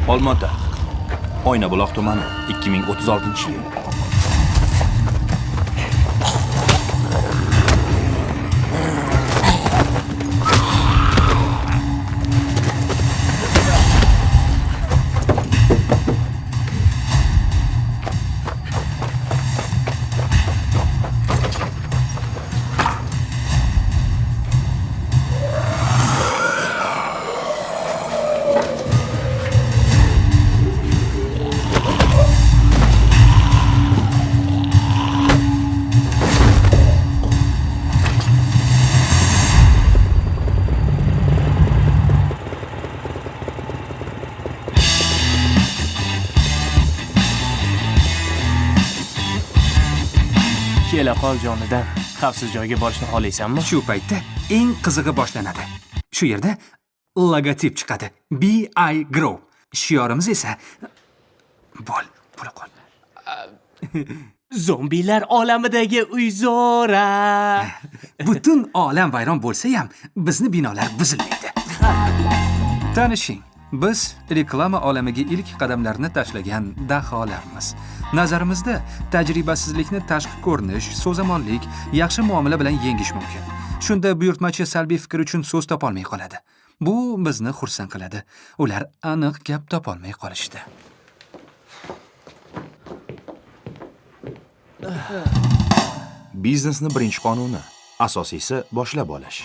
Olmaota. Oynabuloq tumani 2036-yil. Kela qol jonidan. Xavfsiz joyga borishni xohlaysanmi? Shu paytda eng qizig'i boshlanadi. Shu yerda logotip chiqadi. BI Grow. Shiorimiz esa bo'l qol. Zombilar olamidagi uy-zora. Butun olam vayron bo'lsa ham, bizni binolar buzilmaydi. Tanishing, biz reklama olamiga ilk qadamlarni tashlagan daholarmiz. Nazarimizda, tajribasizlikni tashqi ko'rinish, so'zamonlik, yaxshi muomala bilan yengish mumkin. Shunda buyurtmachi salbiy fikr uchun so'z topolmay qoladi. Bu bizni xursand qiladi. Ular aniq gap topolmay qolishdi. Biznesni birinchi qonuni. Asosiysi boshlab olish.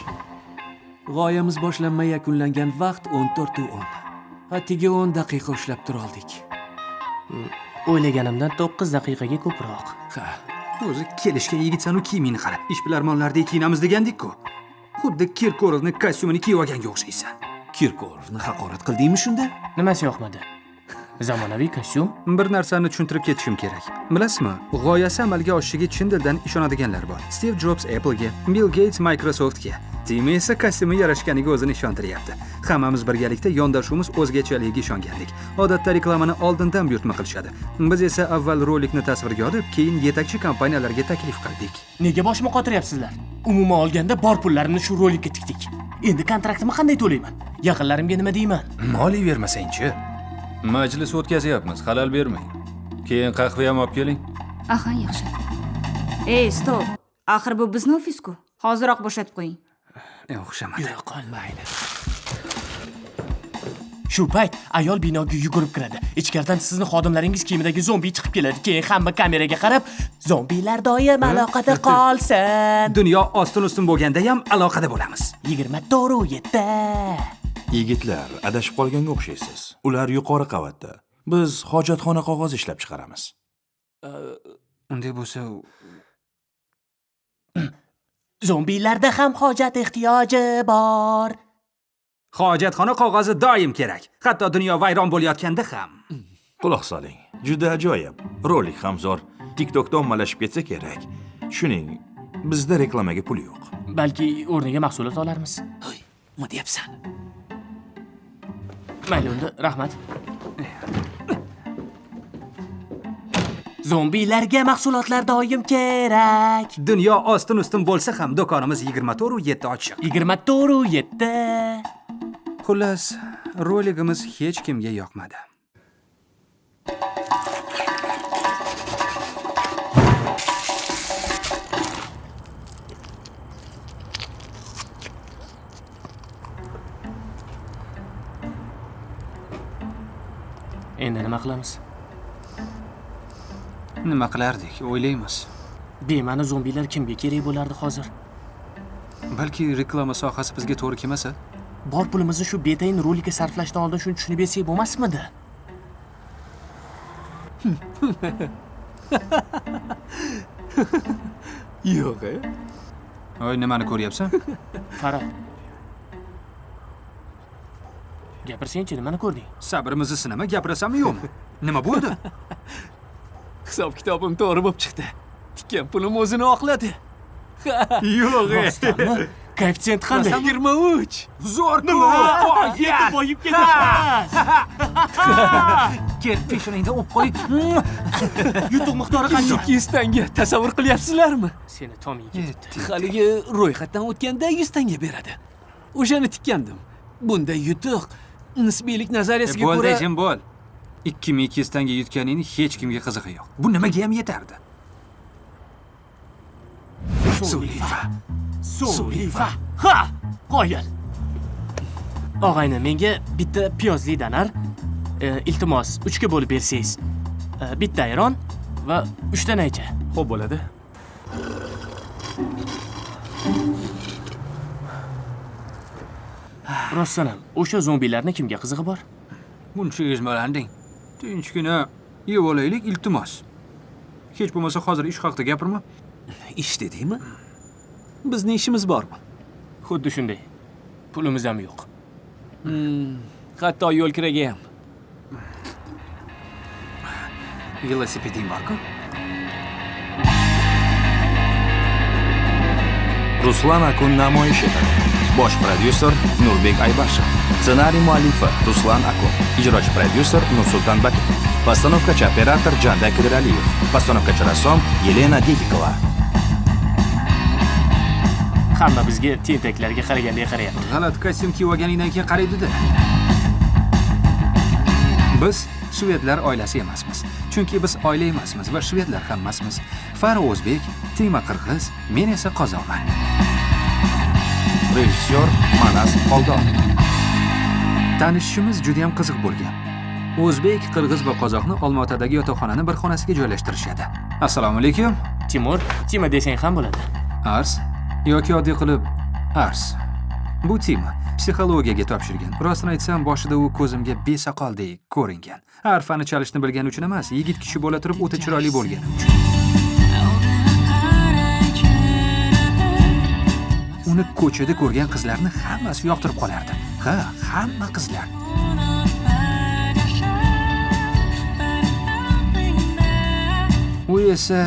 G'oyamiz boshlanmay yakunlangan vaqt 14:10. Atigi 10 daqiqa ushlab tura oldik. O'ylaganimdan 9 daqiqaga ko'proq. Ha, O'zi kelishga yigitsan-u kiyimingni qara. Ishbilarmonlardek kiyinamiz degandik-ku. Xuddi Kirkorovning kostyumini kiyib olganga o'xshaysan. Kirkorovni haqorat qildingmi shunda? Nimasi yoqmadi? Zamonaviy kostyum? Bir narsani tushuntirib ketishim kerak. Bilasizmi, g'oyasi amalga oshishiga chin dildan ishonadiganlar bor. Steve Jobs Apple'ga, Bill Gates Microsoft'ga, Tim esa kostyumi yarashganiga o'zini ishontiryapti. Hammamiz birgalikda yondashuvimiz o'zgachaligiga ishongandik. Odatda reklamani oldindan buyurtma qilishadi. Biz esa avval rolikni tasvirga olib, keyin yetakchi kompaniyalarga taklif qildik. Nega boshimni qotiryapsizlar? Umuman olganda bor pullarimni shu rolikka tikdik. Endi kontraktimni qanday to'layman? Yaqinlarimga nima deyman? Moliy bermasang-chi. Majlis o'tkazyapmiz, xalal bermang. Keyin qahva ham olib keling. Aha, yaxshi. Ey, stop. Axir bu bizning ofis-ku. Hoziroq bo'shatib qo'ying. O'xshamadi. Yo'q, qolmaydi. Shu payt ayol binoga yugurib kiradi. Ichkaridan sizni xodimlaringiz kiyimidagi zombi chiqib keladi. Keyin hamma kameraga qarab, zombilar doim aloqada qolsin. Dunyo ostin-ustin bo'lganda ham aloqada bo'lamiz. 24/7. Yigitlar, adashib qolganga o'xshaysiz. Ular yuqori qavatda. Biz hojatxona qog'ozi ishlab chiqaramiz. Unday bo'lsa, Zombilarda ham hojat ehtiyoji bor. hojatxona qog'ozi doim kerak. Hatto dunyo vayron bo'layotganda ham. Quloq soling. Juda ajoyib. Rolik ham zo'r. TikTokda ommalashib ketsa kerak. Shuning, bizda reklamaga pul yo'q. Balki o'rniga mahsulot olarmiz. Hoy, nima deyapsan? Mayli unda, rahmat. Zombilarga mahsulotlar doim kerak. Dunyo ostin-ustin bo'lsa ham do'konimiz 24/7 ochiq. 24/7. Xullas, roligimiz hech kimga yoqmadi. Endi nima qilamiz? Nima qilardik, o'ylaymiz. Bema'ni zombilar kimga kerak bo'lardi hozir? Balki reklama sohasi bizga to'g'ri kelmasa? Bor pulimizni shu betayin rolikka sarflashdan oldin shuni tushunib yetsak bo'lmasmidi? Yo'q, Voy, nimani ko'ryapsan? Farah. Gapirsen-chi, nimani ko'rding? Sabrimizni sinama, gapirasanmi yo'qmi? Nima bo'ldi? hisob kitobim to'g'ri bo'lib chiqdi. Tikkan pulim o'zini oqladi. Yo'q, Rostdanmi? Koeffitsient qanday? 23. Zo'r Nima? Boyib ketasiz. Kel, peshonangda o'p qo'y. Yutuq miqdori qancha? 200 tanga. Tasavvur qilyapsizlarmi? Seni toming ketibdi. Haligi ro'yxatdan o'tganda 100 tanga beradi. O'shani tikkandim. Bunda yutuq nisbiylik nazariyasiga Bo'ldi, ko'ra jim bo'l. 2200 tanga yutganingni hech kimga qizig'i yo'q. Bu nimaga ham yetardi? Sulifa. Ha! Qoyil. Og'ayni, menga bitta piyozli danar, iltimos 3 ga bo'lib bersangiz. Bitta ayron va 3 ta naycha. Xo'p bo'ladi. Rostsanam, o'sha zombilarni kimga qizig'i bor? Buncha ezmalanding. Tinchgina yeb olaylik, iltimos. Hech bo'lmasa hozir ish haqida gapirma. Ish dedingmi? Bizning ishimiz bormi? Xuddi shunday. Pulimiz ham yo'q. Hatto yo'l kiraga ham. Velosipeding borku? Ruslan Akun namoyish etadi. Bosh prodyuser Nurbek Aybashov. Ssenariy muallifi Ruslan Akun. Ijrochi prodyuser Nursulton Bakir. Postanovkachi operator Janda Kidiraliyev. Postanovkachi rassom Yelena Didikova. Hamma bizga tentaklarga qaragandek qarayapti. G'alati kostyum kiyib olganingdan keyin qaraydi-da. Biz shvedlar oilasi emasmiz. Chunki biz oila emasmiz va shvedlar ham emasmiz. Fara o'zbek, Tima qirg'iz, men esa qozog'man. Rejissyor Manas Xoldor. Tanishishimiz juda ham qiziq bo'lgan. O'zbek, qirg'iz va qozoqni Olmaotadagi yotoqxonani bir xonasiga joylashtirishadi. Assalomu alaykum. Timur, Tima desang ham bo'ladi. Ars yoki oddiy qilib Ars. Bu Tima psixologiyaga topshirgan. Rostini aytsam, boshida u ko'zimga besoqoldek ko'ringan. Arfani chalishni bilgani uchun emas, yigit kishi bo'la turib o'ta chiroyli bo'lgani uchun. Uni ko'chada ko'rgan qizlarni hammasi yoqtirib qolardi. Ha, hamma qizlar. U esa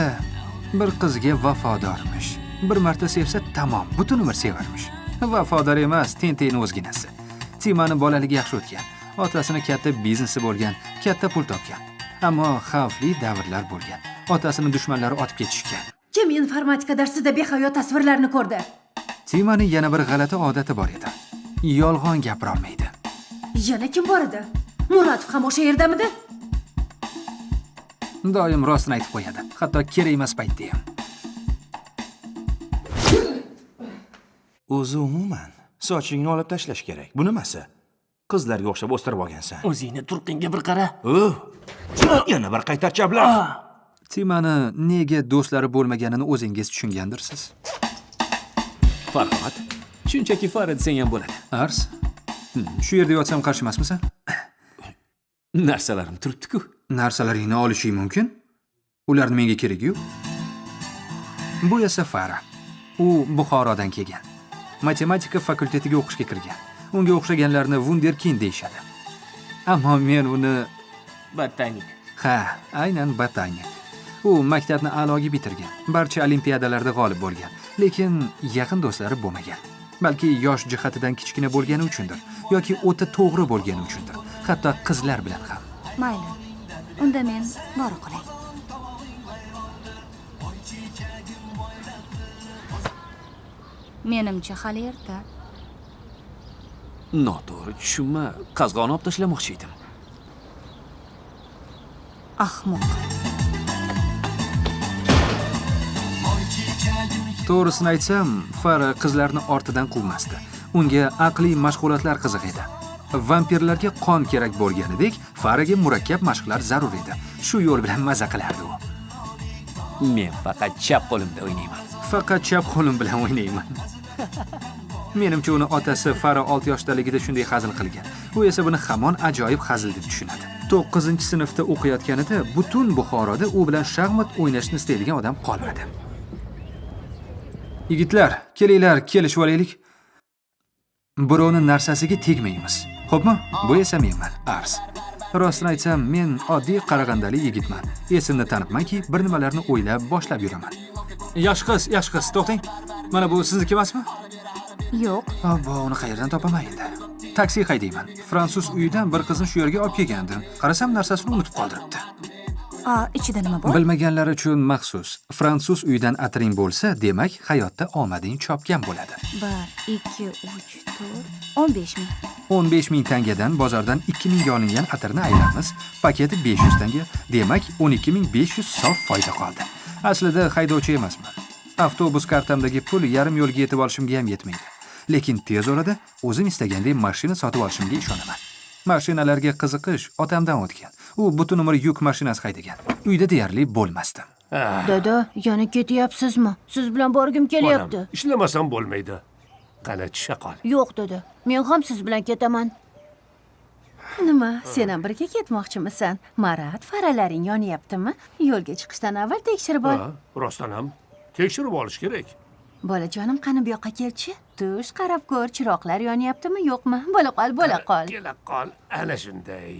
bir qizga vafodormish. Bir marta sevsa tamom, butun umr sevarmish. Vafodor emas, tentakning o'zginasi. Timani bolaligi yaxshi o'tgan. Otasini katta biznesi bo'lgan, katta pul topgan. Ammo xavfli davrlar bo'lgan. Otasini dushmanlari otib ketishgan. Kim informatika darsida behayo tasvirlarni ko'rdi? Timaning yana bir g'alati odati bor edi. Yolg'on gapira olmaydi. Yana kim bor edi? Muratov ham o'sha yerdamidi? Doim rostini aytib qo'yadi. Hatto kerak emas paytda ham. O'zi umuman sochingni olib tashlash kerak. Bu nimasi? Qizlarga o'xshab o'stirib olgansan. O'zingni turqingga bir qara. Yana bir qaytar chablar. Timani nega do'stlari bo'lmaganini o'zingiz tushungandirsiz. Farhod, shunchaki Fara desang ham bo'ladi. Ars, shu yerda yotsam qarshi emasmisan? Narsalarim turibdi-ku. Narsalaringni olishing mumkin. Ularning menga keragi yo'q. Bu esa Fara. U Buxorodan kelgan. Matematika fakultetiga o'qishga kirgan. Unga o'xshaganlarni wunderkind deyshadi. Ammo men uni Botanik. ha, aynan botanik. U maktabni a'loga bitirgan. Barcha olimpiadalarda g'olib bo'lgan, lekin yaqin do'stlari bo'lmagan. Balki yosh jihatidan kichkina bo'lgani uchundir, yoki o'ta to'g'ri bo'lgani uchundir. Hatto qizlar bilan ham. Mayli. Unda men bora qolay. Menimcha hali erta. Noto'g'ri tushunma, qazg'on olib tashlamoqchi edim. Ahmoq. To'g'risini aytsam, Fara qizlarni ortidan quvmasdi. Unga aqliy mashg'ulotlar qiziq edi. Vampirlarga qon kerak bo'lganidek, Faraga murakkab mashqlar zarur edi. Shu yo'l bilan maza qilardi u. Men faqat chap qo'limda o'ynayman. Faqat chap qo'lim bilan o'ynayman. Menimcha uni otasi Fara 6 yoshdaligida shunday hazil qilgan. U esa buni hamon ajoyib hazil deb tushunadi. 9-sinfda o'qiyotganida butun Buxoroda u bilan shaxmat o'ynashni istaydigan odam qolmadi. Yigitlar, kelinglar, kelishib olaylik. Birovni narsasiga tegmaymiz. Xo'pmi? Bu esa menman, Ars. Rostini aytsam, men oddiy qarag'andali yigitman. Esimni tanibmanki, bir nimalarni o'ylab, boshlab yuraman. Yosh qiz, to'xtang. Mana bu sizniki emasmi? Yo'q. Abbo, uni qayerdan topaman endi? Taksi haydayman. Fransuz uyidan bir qizni shu yerga olib kelgandim. Qarasam, narsasini unutib qoldiribdi. Ichida nima bor? Bilmaganlar uchun maxsus. Fransuz uyidan atring bo'lsa, demak, hayotda omading chopgan bo'ladi. 1, 2, 3, 4, 15 ming. 15 ming tangadan bozordan 2 mingga olingan atirni ayiramiz. Paketi 500 tanga, demak 12.500 sof foyda qoldi. Aslida haydovchi emasman. Avtobus kartamdagi pul yarim yo'lga yetib olishimga ham yetmaydi. Lekin tez orada o'zim istagandek mashina sotib olishimga ishonaman. Mashinalarga qiziqish otamdan o'tgan. U butun umr yuk mashinasi haydagan. Uyda deyarli bo'lmasdim. Dada, yana ketyapsizmi? Siz bilan borgim kelyapti. Bolam, ishlamasam bo'lmaydi. Qani tisha qol. Yo'q, dada. Men ham siz bilan ketaman. Nima, sen ham birga ketmoqchimisan? Marat, faralaring yonyaptimi? Yo'lga chiqishdan avval tekshirib ol. Rostdan ham tekshirib olish kerak. Bolajonim, qani bu yoqqa kelchi. Tush, qarab ko'r, chiroqlar yonyaptimi, yo'qmi? Bo'la qol, bo'la qol. Kela qol, ana shunday.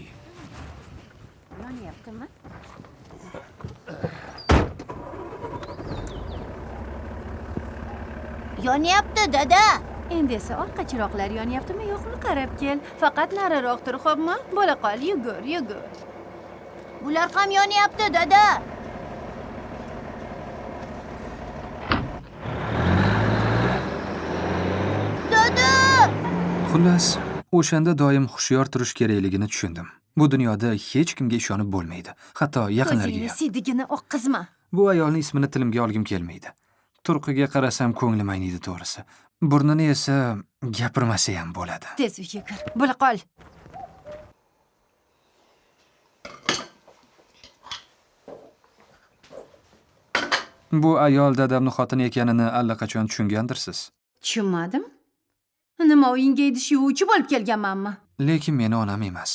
Yonyaptimi? Yonyapti, dada. Endi esa orqa chiroqlar yonyaptimi, yo'qmi qarab kel. Faqat nariroq tur, xo'pmi? Bo'la qol, yugur, yugur. Bular ham yonyapti, dada. Dada! Xullas, o'shanda doim hushyor turish kerakligini tushundim. Bu dunyoda hech kimga ishonib bo'lmaydi, hatto yaqinlarga Ko'zingni ham. siydigini oqqizma. Bu ayolning ismini tilimga olgim kelmaydi. Turqiga qarasam ko'nglim ayniydi to'g'risi. Burnini esa gapirmasa ham bo'ladi. Tez uyga kir. Bo'la qol. Bu ayol dadamni xotini ekanini allaqachon tushungandirsiz. Tushunmadim. Nima uyingga idish yuvuvchi bo'lib kelganmanmi? Lekin meni onam emas.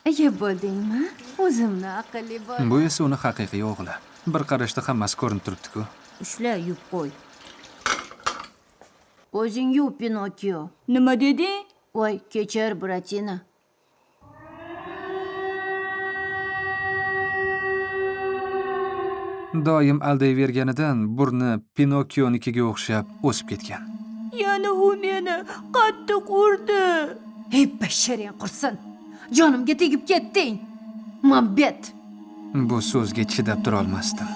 Yeb bo'ldingmi? O'zimni aqlli bola. Bu esa uni haqiqiy o'g'li. Bir qarashda hammasi ko'rinib turibdi-ku. Ushla, yub qo'y. O'zing yuv, Pinokio. Nima deding? Voy, kechir, bratina. Doim aldayverganidan burni Pinokionikiga o'xshab o'sib ketgan. Yana u meni qattiq urdi. Ey, basharing qursin. Jonimga tegib ketding. Mambet. Bu so'zga chidab tura olmasdim.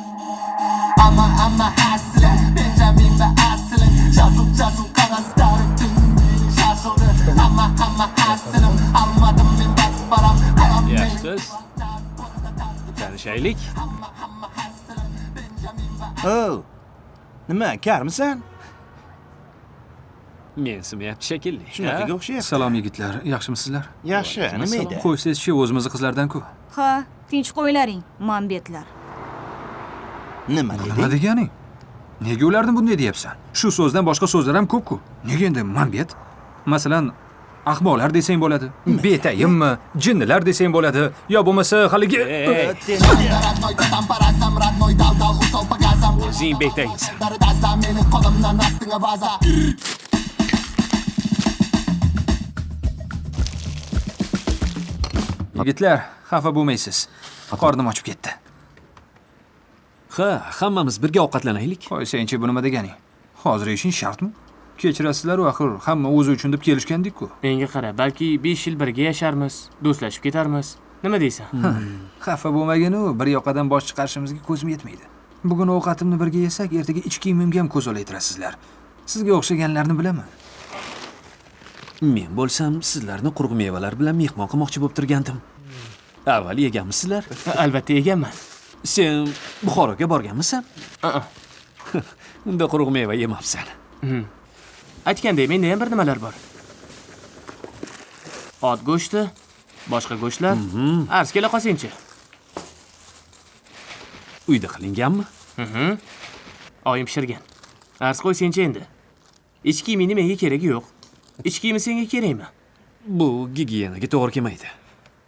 Yaxshisiz? Tanishaylik. Nima, karmisan? Mensimayapti shekilli. Shunaqaga o'xshayapti. Salom yigitlar, yaxshimisizlar? Yaxshi, nima edi? Qo'ysizchi o'zimizni qizlardan-ku. Ha, tinch qo'ylaring, mambetlar. Nima Nima deding? deganing? Nega ularni bunday deyapsan? Shu so'zdan boshqa so'zlar ham ko'p-ku. Nega endi mambet? Masalan, ahmoqlar desang bo'ladi. Betayimmi, jinnilar desang bo'ladi, yo bo'lmasa haligi O'zing betayinsan. Yigitlar, xafa bo'lmaysiz. Qornim ochib ketdi. Ha, hammamiz birga ovqatlanaylik. Qo'ysangchi, bu nima deganing? Hozir ishing shartmi? Kechirasizlar, axir hamma o'zi uchun deb kelishgandik-ku. Menga qara, balki 5 yil birga yasharmiz, do'stlashib ketarmiz. Nima deysan? Xafa bo'lmagin-u, bir yoqadan bosh chiqarishimizga ko'zim yetmaydi. Bugun ovqatimni birga yesak, ertaga ichki kiyimimga ham ko'z olaytirasizlar. Sizga o'xshaganlarni bilaman. Men bo'lsam, sizlarni quruq mevalar bilan mehmon qilmoqchi bo'lib turgandim. Avval yeganmisizlar? Albatta yeganman. Sen Buxoroga borganmisan? A-a. Unda quruq meva yemabsan. Aytgandek, menda ham bir nimalar bor. Ot go'shti, boshqa go'shtlar. Arz kela qolsangchi. Uyda qilinganmi? Oyim pishirgan. Arz qo'ysangchi endi. Ichki kiyiming menga keragi yo'q. Ichki kiyimi senga kerakmi? Bu gigiyenaga to'g'ri kelmaydi.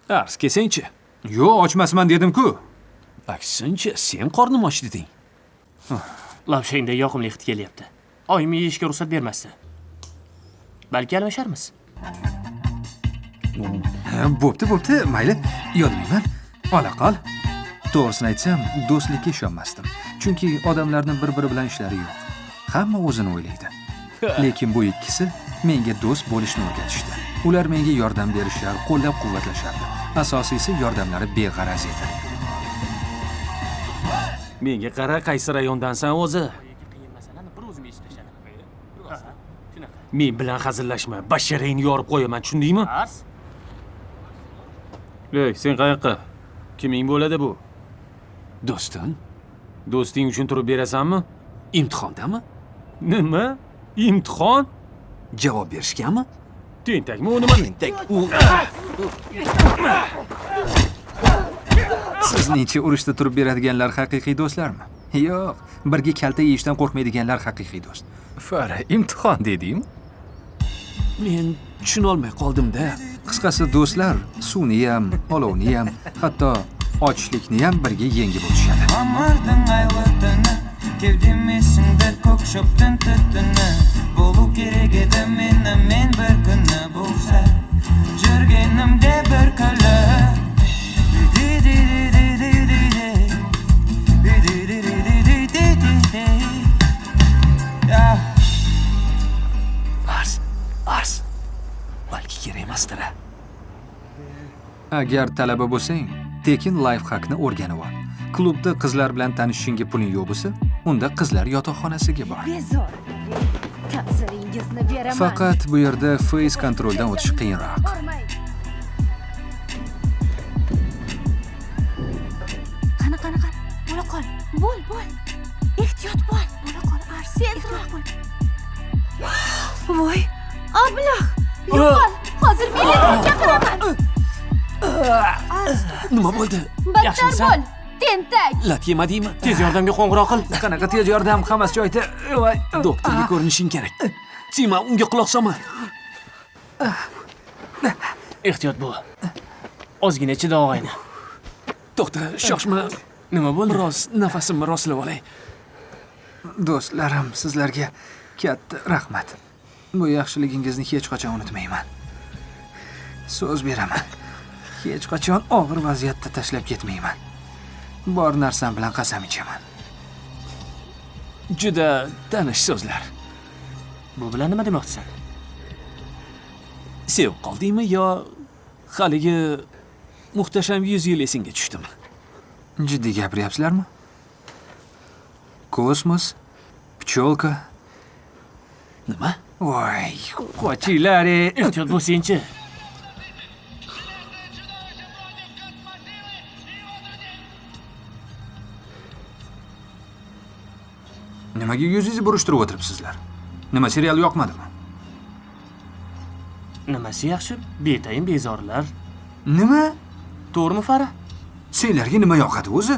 Arz kelsangchi. Yo'q, ochmasman dedim-ku. Aksincha, sen qornim och deding. Lavshangda yoqimli hid kelyapti. Oyim yeyishga ruxsat bermasdi. Balki almasharmiz. Bo'pti, mayli. Yodlayman. Ola qol. To'g'risini aytsam, do'stlikka ishonmasdim. Chunki odamlarning bir-biri bilan ishlari yo'q. Hamma o'zini o'ylaydi. Lekin bu ikkisi menga do'st bo'lishni o'rgatishdi. Ular menga yordam berishar, qo'llab-quvvatlashardi. Asosiysi yordamlari beg'araz edi. Menga qara, qaysi rayondansan o'zi? qiyin masalani bir o'zim eshitib tashladim. Shunaqa. Men bilan hazillashma, basharangni yorib qo'yaman, tushundingmi? Ars. Ey, sen qayoqqa? Kiming bo'ladi bu? Do'stim? Do'sting uchun turib berasanmi? Imtihondami? Nima? Imtihon? Javob berishganmi? Tentakmi u nima? Tentak. Sizningcha urushda turib beradiganlar haqiqiy do'stlarmi? Yo'q, birga kalta yeyishdan qo'rqmaydiganlar haqiqiy do'st. Fara, imtihon dedingmi? Men tushuna olmay qoldim-da. Qisqasi do'stlar suvni ham, olovni ham, hatto ochlikni ham birga yengib o'tishadi. Amardın aylıdığını, kevdimesinde kokşoptun tuttuğunu. Bolu gerek edemine men bir günü bulsa. Jürgenimde bir kölü. Ars. Balki kerak emasdir. Agar talaba bo'lsang, tekin life hackni o'rganib ol. Klubda qizlar bilan tanishishingga puling yo'q bo'lsa, unda qizlar yotoqxonasiga bor. Bezor. Ta'ziringizni beraman. Faqat bu yerda face kontroldan o'tish qiyinroq. Qani. Bo'la qol. Bo'l. Ehtiyot bo'l. Bo'la qol. Ars. Tezroq bo'l. Voy, ablah. Yo'qol. Hozir millatga chaqiraman. Nima bo'ldi? Battar Yaxshimisan? bo'l. Tentak. Lat yemadingmi? Tez yordamga qo'ng'iroq qil. Qanaqa tez yordam, hammasi joyida. Voy. Doktorga ko'rinishing kerak. Sima, unga quloq solma. Ehtiyot bo'l. Ozgina chida og'ayni. To'xta, shoshma. Nima bo'ldi? Biroz nafasimni rostlab olay. Do'stlarim, sizlarga katta rahmat. Bu yaxshiligingizni hech qachon unutmayman. So'z beraman. Hech qachon og'ir vaziyatda tashlab ketmayman. Bor narsam bilan qasam ichaman. Juda tanish so'zlar. Bu bilan nima demoqchisan? Sevib qoldingmi yo haligi muhtasham 100 yil esingga tushdimi? Jiddiy gapiryapsizlarmi? Kosmos, pcholka. Nima? Voy, qochinglar. Ehtiyot bo'lsang-chi. Nimaga yuzingizni burishtirib o'tiribsizlar? Nima serial yoqmadimi? Nimasi yaxshi? Betayin bezorilar. Nima? To'g'rimi, Fara? Senlarga nima yoqadi o'zi?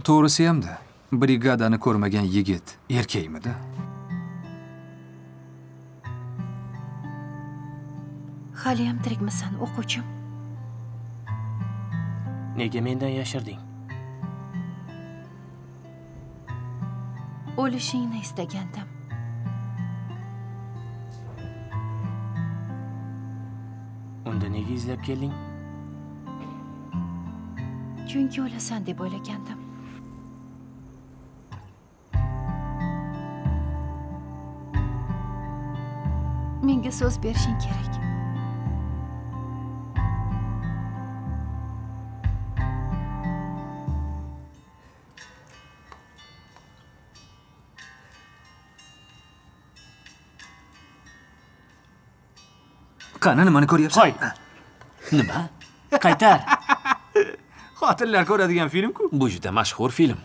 To'g'risi hamda brigadani ko'rmagan yigit erkakmidi? Haliyam tirikmisan, o'quvchim? Nega mendan yashirding? O'lishingni istagandim. Unda nega izlab kelding? Chunki o'lasan deb o'ylagandim. Menga so'z berishing kerak. Qani nimani ko'ryapsan? Qo'y. Nima? Qaytar. Xotinlar ko'radigan film-ku. Bu juda mashhur film.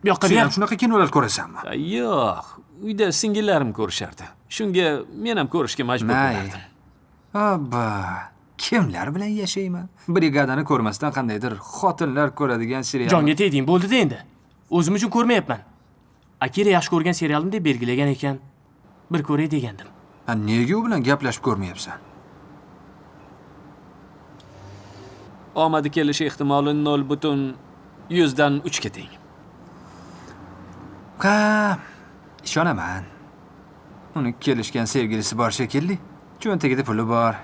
Bu yoqqa Sen ham ber. shunaqa kinolar ko'rasanmi? Yo'q, uyda singillarim ko'rishardi. Shunga men ham ko'rishga majbur bo'lardim. Abba, kimlar bilan yashayman? Brigadani ko'rmasdan qandaydir xotinlar ko'radigan serial. Jonga tegding, bo'ldi-da endi. O'zim uchun ko'rmayapman. Akira yaxshi ko'rgan serialim deb belgilagan ekan. Bir ko'ray degandim. Nega u bilan gaplashib ko'rmayapsan? Omadi kelish ehtimoli 0.100 dan 3 ga teng. Ha, ishonaman. Uni kelishgan sevgilisi bor shekilli. Cho'ntagida puli bor.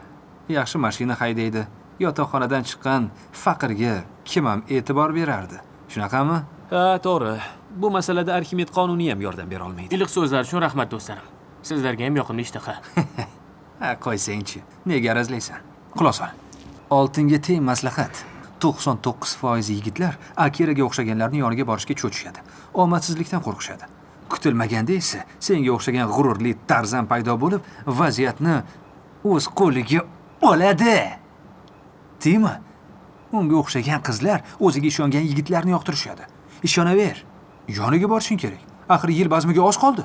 Yaxshi mashina haydaydi. Yotoqxonadan chiqqan faqirga kim ham e'tibor berardi? Shunaqami? Ha, to'g'ri. Bu masalada Arximed qonuni ham yordam bera olmaydi. Iliq so'zlar uchun rahmat do'stlarim. Sizlarga ham yoqimli ishtaha. Qo'ysangchi. Nega arazlaysan? Quloq sol. Oltinga teng maslahat. 99% yigitlar Akiraga o'xshaganlarning yoniga borishga cho'chishadi. Omadsizlikdan qo'rqishadi. Kutilmaganda esa senga o'xshagan g'ururli tarzan paydo bo'lib, vaziyatni o'z qo'liga oladi. Tima, unga o'xshagan qizlar o'ziga ishongan yigitlarni yoqtirishadi. Ishonaver. Yoniga borishing kerak. Axir yil bazmiga oz qoldi.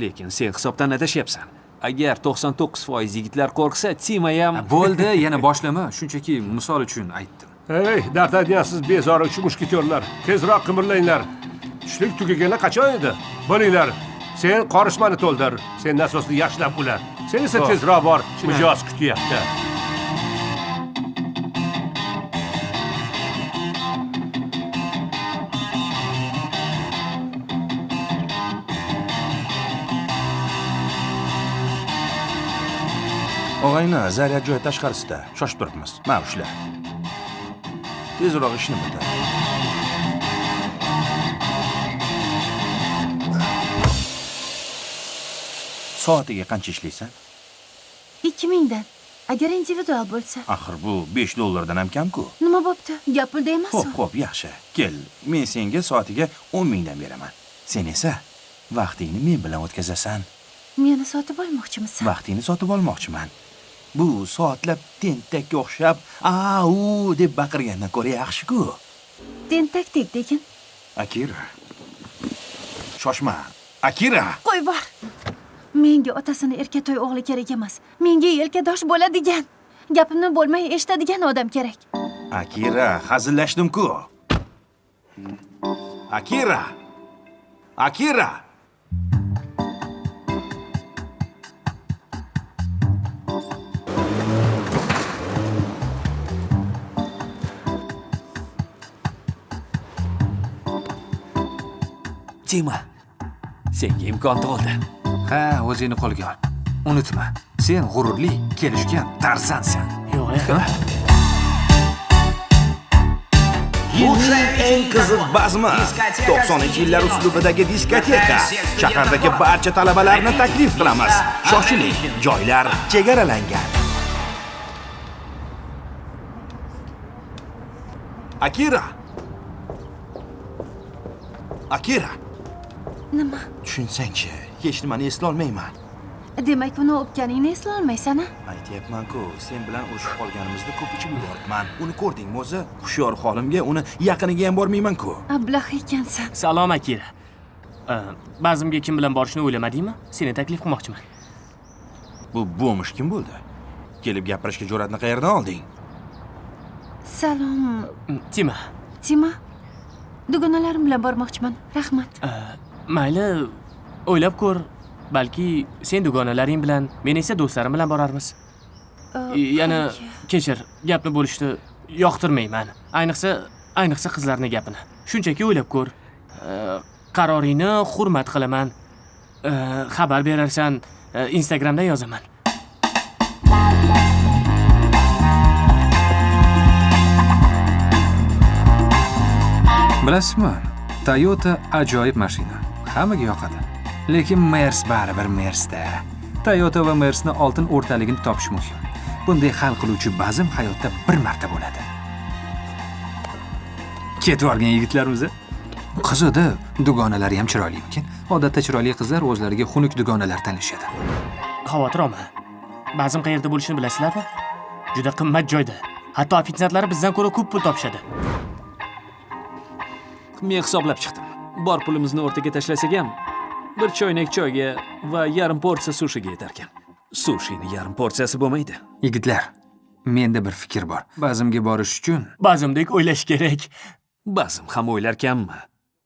Lekin sen hisobdan adashyapsan. Agar 99% yigitlar qo'rqsa, Tima ham Bo'ldi, yana boshlama. Shunchaki misol uchun aytdim. Hey, D'Artagnan, siz bezoriqchi mushketyorlar. Tezroq qimirlanglar. Tushlik tugagani qachon edi? Bo'linglar. Sen qorishmani to'ldir. Sen nasosni yaxshilab ula. Sen esa tezroq bor. Mijoz kutyapti. Og'ayni, zaryad joyi tashqarisida. Shoshib turibmiz. Mana ushla. Tezroq ishni bitir. Soatiga qancha ishlaysan? 2000 dan. Agar individual bo'lsa. Axir bu $5 ham kam-ku. Nima bo'pti? Gap pulda emas-ku. Xo'p, yaxshi. Kel, men senga soatiga 10 dan beraman. Sen esa vaqtingni men bilan o'tkazasan. Meni sotib olmoqchimisan? Vaqtingni sotib olmoqchiman. Bu soatlab tentakka o'xshab, "Au" deb baqirgandan ko'ra yaxshi-ku. Tentakdek degan. Akira. Shoshma. Akira. Qo'y bor. Menga otasini erkatoy o'g'li kerak emas. Menga yelkadosh bo'ladigan, gapimni bo'lmay eshitadigan odam kerak. Akira, hazillashdim-ku. Akira. Akira. Tima, senga imkon tug'ildi. Ha, o'zingni qo'lga ol. Unutma, sen g'ururli, kelishgan tarzansan. Yo'q, Yilning eng qiziq bazmi 90-yillar uslubidagi diskoteka. Shahardagi barcha talabalarni taklif qilamiz. Shoshiling, joylar chegaralangan. Akira. Akira. Nima? Tushunsang-chi, hech nimani eslay olmayman. Demak, uni o'pganingni eslay olmaysan-a? Aytyapman-ku, sen bilan urushib qolganimizda ko'p ichib yuboribman. Uni ko'rdingmi o'zi? Hushyor holimga uni yaqiniga ham bormayman-ku. Ablah ekansan. Salom Akira. Bazmga kim bilan borishni o'ylamadingmi? Seni taklif qilmoqchiman. Bu bo'mish kim bo'ldi? Kelib gapirishga jur'atni qayerdan olding? Salom. Tima. Tima. Dugonalarim bilan bormoqchiman. Rahmat. Mayli, o'ylab ko'r. Balki sen dugonalaring bilan, men esa do'stlarim bilan borarmiz. Yana kechir, gapni bo'lishni yoqtirmayman. Ayniqsa qizlarning gapini. Shunchaki o'ylab ko'r. Qaroringni hurmat qilaman. Xabar berarsan, Instagramda yozaman. Bilasizmi? Toyota ajoyib mashina. Hammaga yoqadi. Lekin Mers baribir Mersda. Toyota va Mersni oltin o'rtaligini topish muhim. Bunday hal qiluvchi bazm hayotda bir marta bo'ladi. Ketib olgan yigitlarimiz. Qizida dugonalari ham chiroyli ekan. Odatda chiroyli qizlar o'zlariga xunuk dugonalar tanlashadi. Xavotir olma. Bazm qayerda bo'lishini bilasizlarmi? Juda qimmat joyda. Hatto ofitsiantlari bizdan ko'ra ko'p pul topishadi. Men hisoblab chiqdim. Bor pulimizni o'rtaga tashlasak ham, bir choynak choyga va yarim porsiya sushiga yetar ekan. Sushini yarim porsiyasi bo'lmaydi. Yigitlar, menda bir fikr bor. Bazmga borish uchun Bazmdek o'ylash kerak. Bazm ham o'ylarkanmi?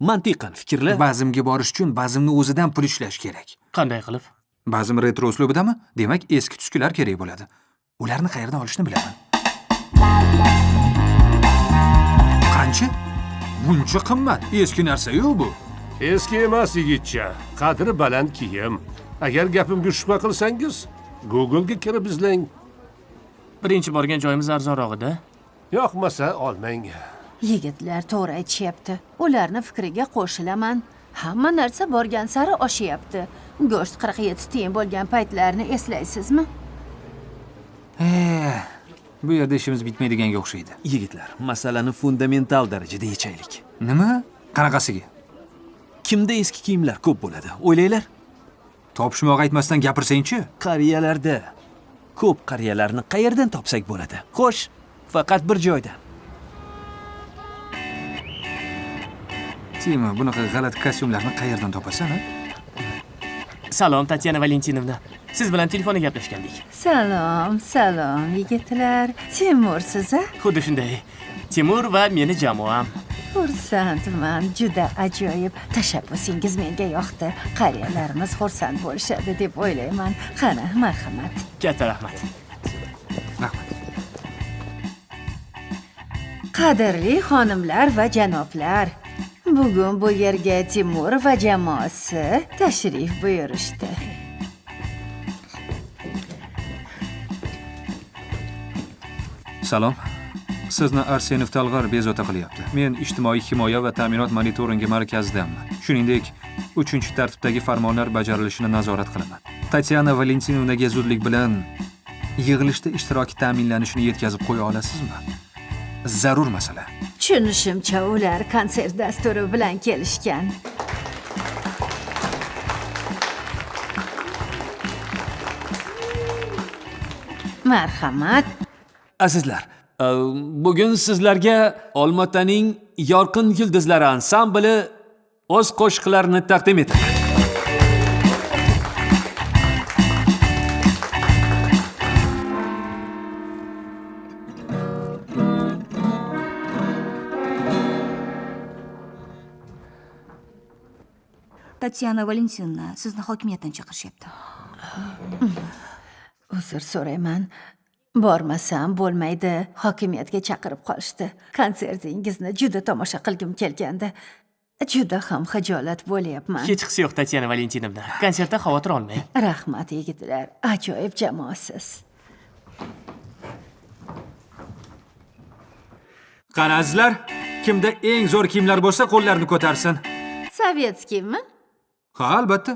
Mantiqan fikrla. bazmga borish uchun bazmni o'zidan pul ishlash kerak. Qanday qilib? Bazm retro uslubidami? Demak, eski tuskular kerak bo'ladi. Ularni qayerdan olishni bilaman. Qancha? Buncha qimmat. Eski narsa-yu bu. Eski emas yigitcha, qadri baland kiyim. Agar gapimga shubha qilsangiz, Google'ga kirib izlang. Birinchi borgan joyimiz arzonroq edi. Yoqmasa olmang. Yigitlar to'g'ri aytishyapti. Ularni fikriga qo'shilaman. Hamma narsa borgan sari oshyapti. Go'sht 47 tiyin bo'lgan paytlarni eslaysizmi? Bu yerda ishimiz bitmaydiganga o'xshaydi. Yigitlar, masalani fundamental darajada yechaylik. Nima? Qanaqasiga? Kimda eski kiyimlar ko'p bo'ladi? O'ylanglar. Topishmoq aytmasdan gapirsang-chi. Qariyalarda. Ko'p qariyalarni qayerdan topsak bo'ladi? Xo'sh, faqat bir joydan. Tima, bunaqa g'alati kostyumlarni qayerdan topasan, ha? Salom, Tatyana Valentinovna. Siz bilan telefonda gaplashgandik. Salom, yigitlar. Timursiz-a? Xuddi shunday. Timur va meni jamoam. Xursandman, juda ajoyib. Tashabbusingiz menga yoqdi. Qariyalarimiz xursand bo'lishadi deb o'ylayman. Qani, marhamat. Katta rahmat. Rahmat. Qadrli xonimlar va janoblar, bugun bu yerga Timur va jamoasi tashrif buyurishdi. Salom. Sizni Arsenov Talg'ar bezovta qilyapti. Men ijtimoiy himoya va ta'minot monitoringi markazidanman. Shuningdek, 3-tartibdagi farmonlar bajarilishini nazorat qilaman. Tatyana Valentinovnaga zudlik bilan yig'ilishda ishtiroki ta'minlanishini yetkazib qo'ya olasizmi? Zarur masala. Tushunishimcha, ular konsert dasturi bilan kelishgan. Marhamat. Azizlar, bugun sizlarga Olmaotaning yorqin yulduzlari ansambli o'z qo'shiqlarini taqdim etadi. Tatyana Valentinovna, sizni hokimiyatdan chaqirishyapti. Uzr so'rayman. Bormasam bo'lmaydi. Hokimiyatga chaqirib qolishdi. Konsertingizni juda tomosha qilgim kelgandi. Juda ham xijolat bo'lyapman. Hechqisi yo'q, Tatyana Valentinovna. Konsertdan xavotir olmang. Rahmat yigitlar, ajoyib jamoasiz. Qani azizlar, kimda eng zo'r kiyimlar bo'lsa, qo'llarini ko'tarsin. Sovetskiymi? Ha, albatta.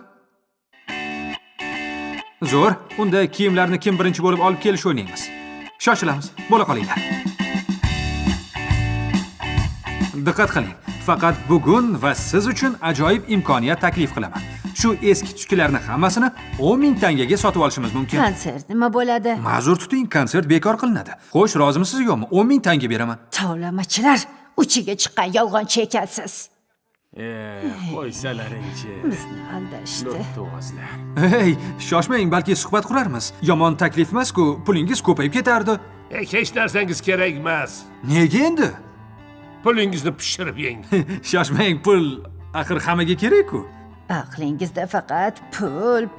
Zo'r. Unda kiyimlarni kim birinchi bo'lib olib kelish o'ynaymiz. Shoshilamiz. Bo'la qolinglar. Diqqat qiling. Faqat bugun va siz uchun ajoyib imkoniyat taklif qilaman. Shu eski tuskilarni hammasini 10 ming tangaga sotib olishimiz mumkin. Konsert nima bo'ladi? Ma'zur tuting, konsert bekor qilinadi. Xo'sh, rozimisiz yo'qmi? 10 ming tanga beraman. Tovlamachilar, uchiga chiqqan yolg'onchi ekansiz. Qo'ysalaring-chi. Bizni aldashdi. To'g'izlar. Hey, shoshmang, balki suhbat qurarmiz. Yomon taklif emas-ku, pulingiz ko'payib ketardi. Hech narsangiz kerak emas. Nega endi? Pulingizni pishirib yeng. Shoshmang, pul axir hammaga kerak-ku. Aqlingizda faqat pul.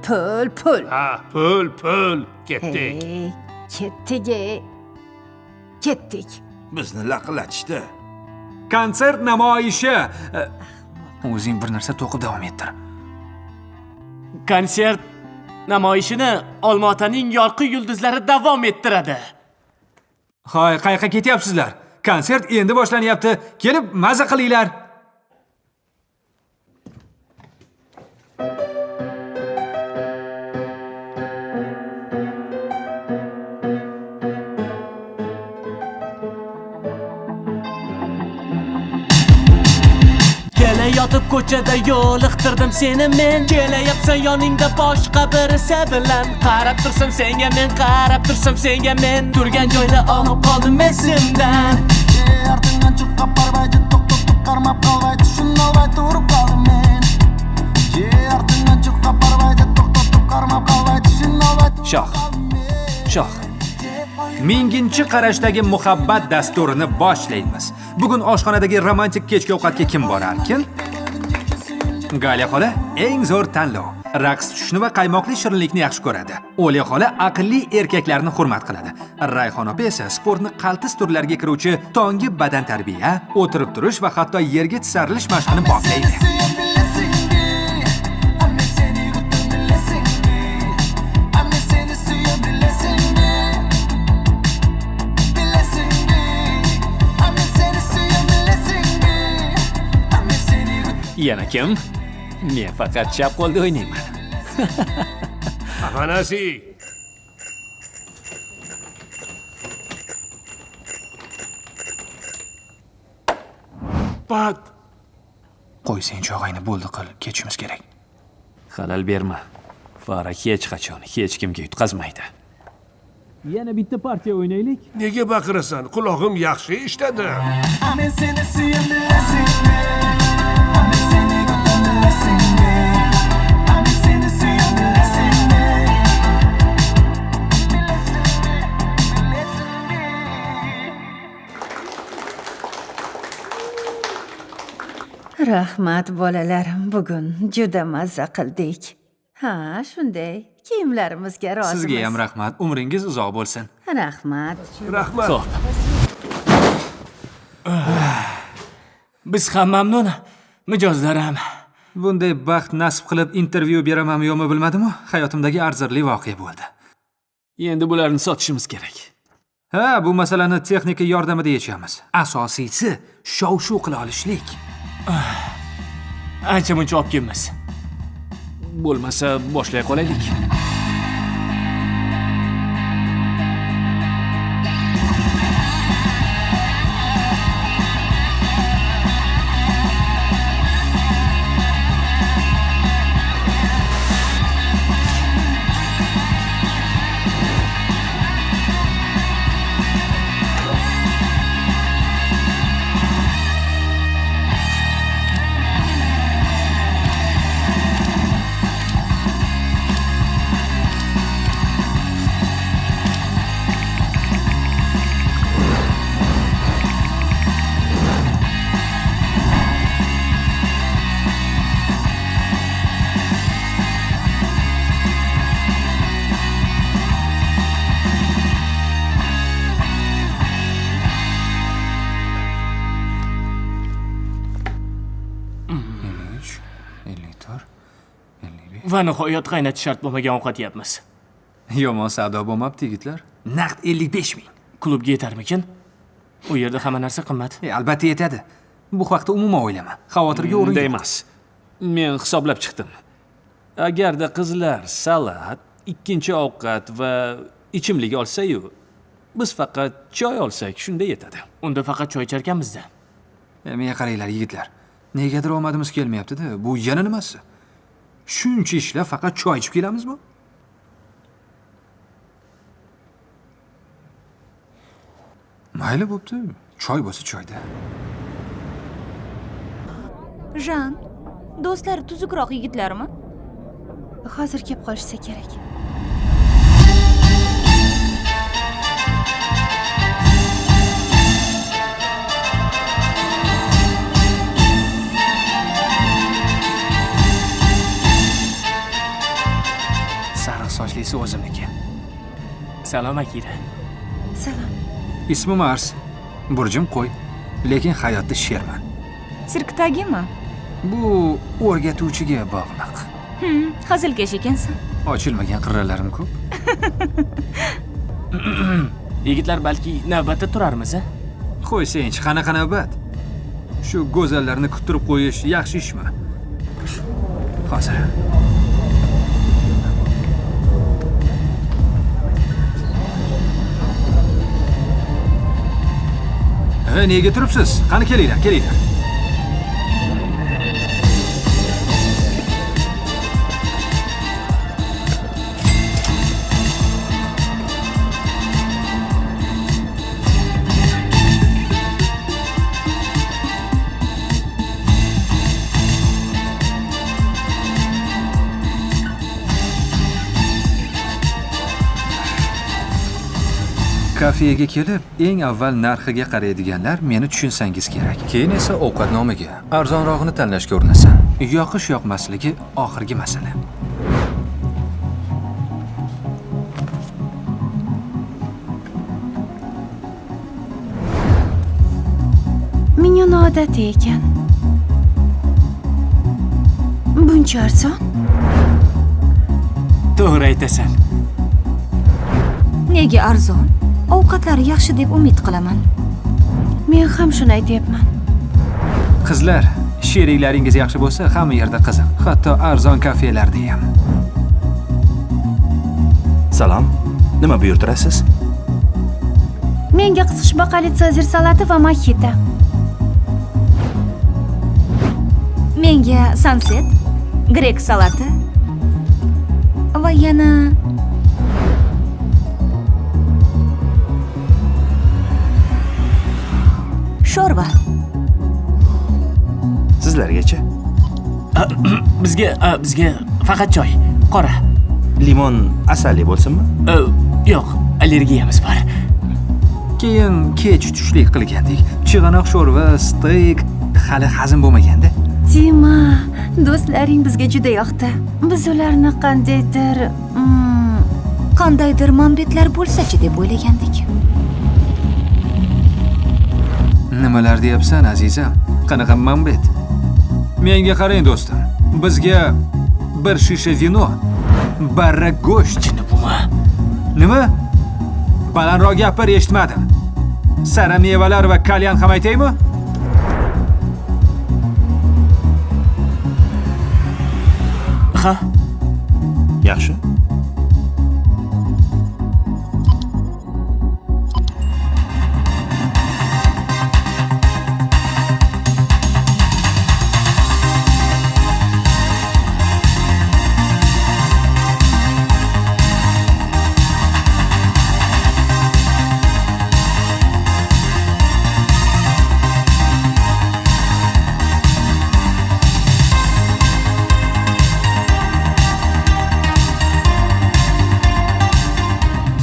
Ha, pul. Ketdik. Hey, ketdik. Bizni laqillatishdi. Konsert namoyishi. O'zing bir narsa to'qib davom ettir. Konsert namoyishini Olmaotaning yorqin yulduzlari davom ettiradi. Hoy, qayoqqa ketyapsizlar? Konsert endi boshlanyapti. Kelib maza qilinglar. Yotib ko'chada yo'liqtirdim seni men. Kelayapsan yoningda boshqa birisi bilan. Qarab tursam senga men. Turgan joyda olib qoldim esimdan. Ortingdan chiqqan parvayda to'xtatib qarmab qolvay tushunolmay turib qoldim men. Ortingdan chiqqan parvayda to'xtatib qarmab qolvay tushunolmay turib qoldim men. Shoh. Minginchi qarashdagi muhabbat dasturini boshlaymiz. Bugun oshxonadagi romantik kechki ovqatga kim borarkin? Galiya xola eng zo'r tanlov. Raqs tushni va qaymoqli shirinlikni yaxshi ko'radi. O'liya xola aqlli erkaklarni hurmat qiladi. Rayhon opa esa sportni qaltis turlarga kiruvchi tongi badan tarbiya, o'tirib turish va hatto yerga tisarilish mashqini boplaydi. Yana kim? Men faqat chap qo'lda o'ynayman. Afanasi. Pat. Qo'y sen chog'ayni bo'ldi qil, ketishimiz kerak. Xalal berma. Farak hech qachon hech kimga yutqazmaydi. Yana bitta partiya o'ynaylik. Nega baqirasan? Qulog'im yaxshi eshitadi. Men seni suyim bilasingmi? Men seni go'zal bilasingmi? Men seni suyim bilasingmi? Rahmat bolalarim, bugun juda mazza qildik. Ha, shunday. Kiyimlarimizga rozimiz. Sizga ham rahmat. Umringiz uzoq bo'lsin. Rahmat. Rahmat. Xo'p. Biz ham mamnun, mijozlar ham. Bunday baxt nasib qilib intervyu beramanmi yo'qmi bilmadim-ku. Hayotimdagi arzirli voqea bo'ldi. Endi bularni sotishimiz kerak. Ha, bu masalani texnika yordamida yechamiz. Asosiysi shov-shuv qila olishlik. Ancha muncha olib kelamiz. Bo'lmasa boshlay qolaylik. Va nihoyat qaynatish shart bo'lmagan ovqat yeyapmiz. Yomon savdo bo'lmabdi, yigitlar. Naqd 55 ming. Klubga yetarmikin? U yerda hamma narsa qimmat. Albatta yetadi. Bu haqda umuman o'ylama. Xavotirga o'rin Unday yo'q. emas. Men hisoblab chiqdim. Agarda qizlar salat, ikkinchi ovqat va ichimlik olsa-yu, biz faqat choy olsak, shunda yetadi. Unda faqat choy icharkanmiz-da. Menga qaranglar, yigitlar. Negadir omadimiz kelmayapti-da. Bu yana nimasi? Shuncha ishlab faqat choy ichib kelamizmi? Mayli bo'pti. Choy bo'lsa choyda. Jan, do'stlari tuzukroq yigitlarmi? Hozir kelib qolishsa kerak. Sariq sochlisi o'zimniki. Salom Akira. Salom. Ismim Mars. Burjim qo'y, lekin hayotda sherman. Sirkdagimi? Bu o'rgatuvchiga bog'liq. Hazilkash ekansan. Ochilmagan qirralarim ko'p. Yigitlar, balki navbatda turarmiz-a? Qo'ysang-chi, qanaqa navbat? Shu go'zallarni kuttirib qo'yish yaxshi ishmi? Hozir. Nega turibsiz? Qani kelinglar, kelinglar. Kafega kelib, eng avval narxiga qaraydiganlar meni tushunsangiz kerak. Keyin esa ovqatnomaga arzonrog'ini tanlashga urinasan. Yoqish-yoqmasligi oxirgi masala. Minyon odati ekan. Buncha arzon? To'g'ri aytasan. Nega arzon? Ovqatlari yaxshi deb umid qilaman. Men ham shuni aytyapman. Qizlar, sheriklaringiz yaxshi bo'lsa, hamma yerda qiziq. Hatto arzon kafelarda ham. Salom. Nima buyurtirasiz? Menga qisqish baqali sezir salati va mahita. Menga sunset, grek salati va yana sho'rva. Sizlargacha? Bizga faqat choy, qora. Limon asalli bo'lsinmi? Yo'q, allergiyamiz bor. Keyin kech tushlik qilgandik. Chig'anoq sho'rva, steyk hali hazm bo'lmaganda. Tima, do'stlaring bizga juda yoqdi. Biz ularni Qandaydir manbetlar bo'lsa-chi deb o'ylagandik. Nimalar deyapsan, azizam? Qanaqa manbet? Menga qarang, do'stim. Bizga bir shisha vino, barra go'sht. Nima? Balandroq gapir, eshitmadim. Sara mevalar va kalyan ham aytaymi? Ha? Yaxshi.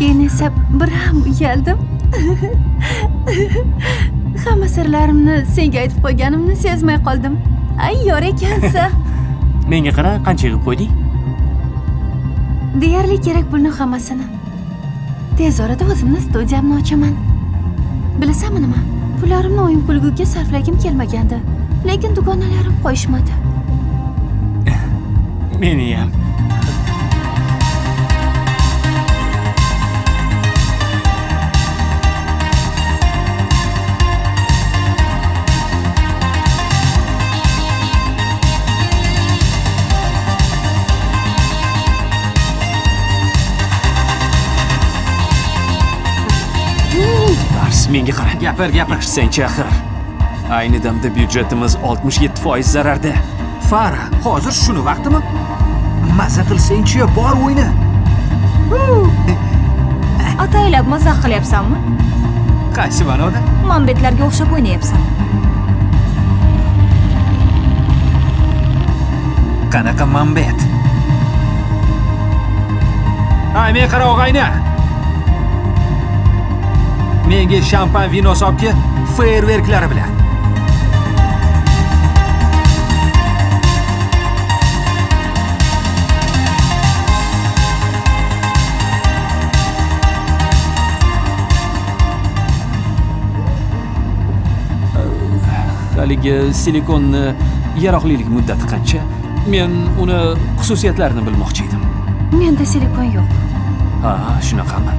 keyin esa bir ham uyaldim. Hamma sirlarimni senga aytib qo'yganimni sezmay qoldim. Ay, yor ekansan. Menga qara, qancha yig'ib qo'yding? Deyarli kerak pulni hammasini. Tez orada o'zimni studiyamni ochaman. Bilasanmi nima? Pullarimni o'yin kulguga sarflagim kelmagandi, lekin dugonalarim qo'yishmadi. Meni ham. Menga qara. Gapir. Senchi axir. Ayni damda byudjetimiz 67% zararda. Fara, hozir shuni vaqtimi? Maza qilsang-chi, bor o'yna. Ataylab mazax qilyapsanmi? Qaysi ma'noda? Manbetlarga o'xshab o'ynayapsan. Qanaqa manbet? Ay, men qara og'ayni. Menga shampan vino sopki, feyrverklari bilan. Haligi silikonni yaroqlilik muddati qancha? Men uni xususiyatlarini bilmoqchi edim. Menda silikon yo'q. Ha, shunaqami?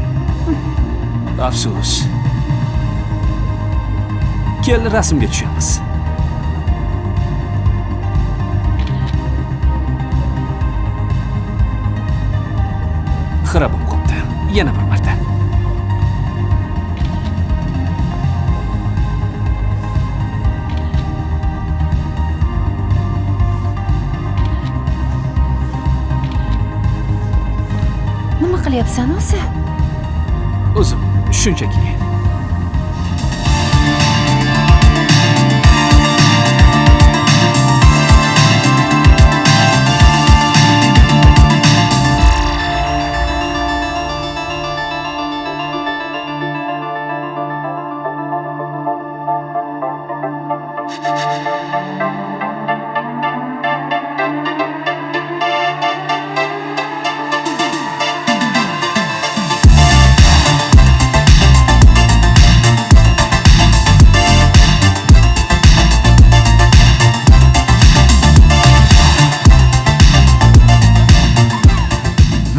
Afsus. Kel, rasmga tushamiz. Xira bo'lib qopti. Yana bir marta. Nima qilyapsan o'zi? O'zim shunchaki.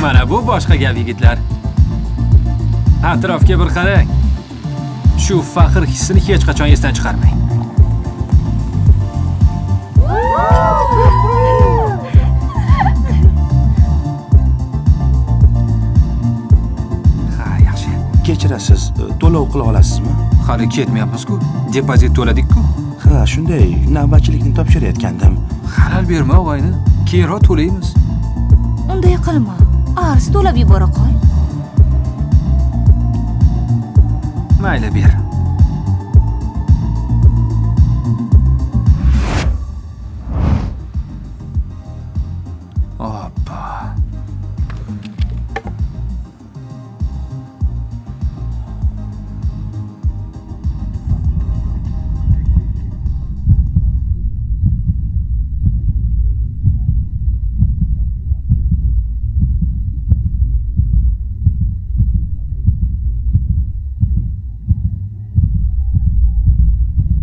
Mana bu boshqa gap, yigitlar. Atrofga bir qarang. Shu faxr hissini hech qachon esdan chiqarmang. Ha, yaxshi. Kechirasiz, to'lov qila olasizmi? Hali ketmayapmiz-ku. Depozit to'ladik-ku. Ha, shunday, navbatchilikni topshirayotgandim. Xalal berma og'ayni. Keyinroq to'laymiz. Unday qilma. Arz to'lab yubora qol. Mayli ber. Oppa.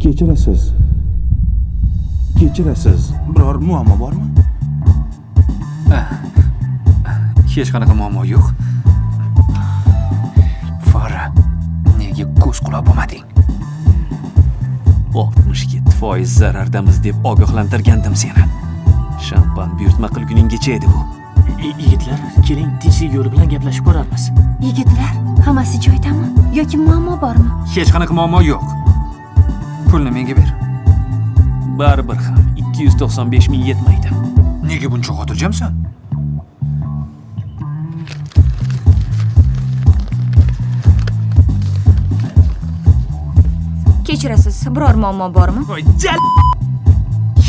Kechirasiz. Kechirasiz. Biror muammo bormi? Hech qanaqa muammo yo'q. Fara, nega ko'z quloq bo'lmading? 67% zarardamiz deb ogohlantirgandim seni. Shampan buyurtma qilguninggacha edi bu. Yigitlar, keling, tinchlik yo'li bilan gaplashib ko'ramiz. Yigitlar, hammasi joyidami yoki muammo bormi? Hech qanaqa muammo yo'q. Pulni menga ber. Baribir ham 295 ming yetmaydi. Nega buncha xotirjamsan? Kechirasiz, biror muammo bormi?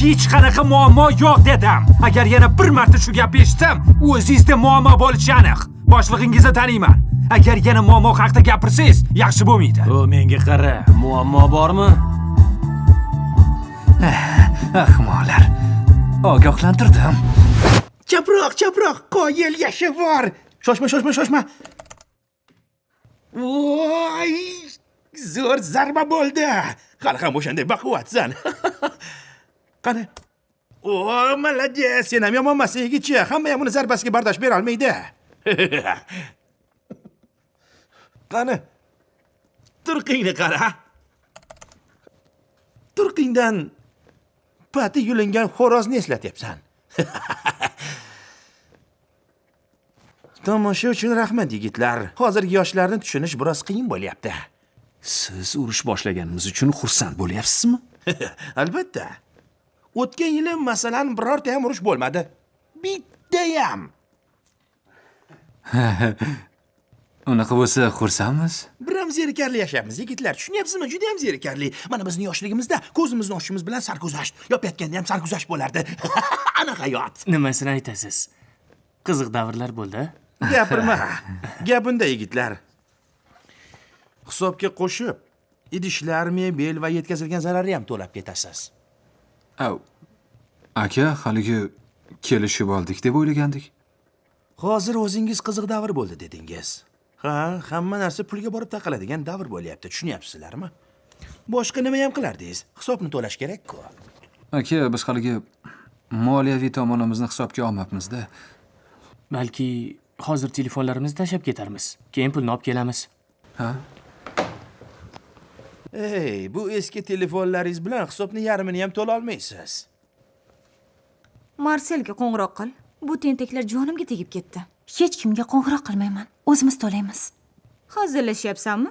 Hech qanaqa muammo yo'q dedim. Agar yana bir marta shu gapni eshitsam, o'zingizda muammo bo'lishi aniq. Boshlig'ingizni taniyman. Agar yana muammo haqida gapirsangiz, yaxshi bo'lmaydi. O menga qara, muammo bormi? Ahmoqlar. Ogohlantirdim. Chaproq, qoyil yashi bor. Shoshma. Voy! Zo'r zarba bo'ldi. Hali ham o'shanday baquvvatsan. Qani? O, malades, sen ham yomonmas yigitchi. Hamma ham uni zarbasiga bardosh bera olmaydi. Qani? Turqingni qara. Turqingdan pati yulingan xo'rozni eslatyapsan. Tomosha uchun rahmat yigitlar. Hozirgi yoshlarni tushunish biroz qiyin bo'lyapti. Siz urush boshlaganimiz uchun xursand bo'lyapsizmi? Albatta. O'tgan yili masalan birorta ham urush bo'lmadi. Bitta ham. Unaqa bo'lsa xursandmiz. Bir ham zerikarli yashayapmiz yigitlar. Tushunyapsizmi? Juda ham zerikarli. Mana bizning yoshligimizda ko'zimizni ochishimiz bilan sarguzasht, yopayotganda ham sarguzasht bo'lardi. Ana hayot. Nimasini aytasiz? Qiziq davrlar bo'ldi. Gapirma. Gap unda yigitlar. Hisobga qo'shib, idishlar, mebel va yetkazilgan zararni ham to'lab ketasiz. Aka, haligi kelishib oldik deb o'ylagandik. Hozir o'zingiz qiziq davr bo'ldi dedingiz. Ha, hamma narsa pulga borib taqaladigan davr bo'lyapti, tushunyapsizlarmi? Boshqa nima ham qilardingiz? Hisobni to'lash kerak-ku. Aka, biz haligi moliyaviy tomonimizni hisobga olmabmiz-da. Balki hozir telefonlarimizni tashlab ketarmiz. Keyin pulni olib kelamiz. Ha? Ey, bu eski telefonlaringiz bilan hisobni yarmini ham to'la olmaysiz. Marselga qo'ng'iroq qil. Bu tentaklar jonimga tegib ketdi. Hech kimga qo'ng'iroq qilmayman. O'zimiz to'laymiz. Hazillashyapsanmi?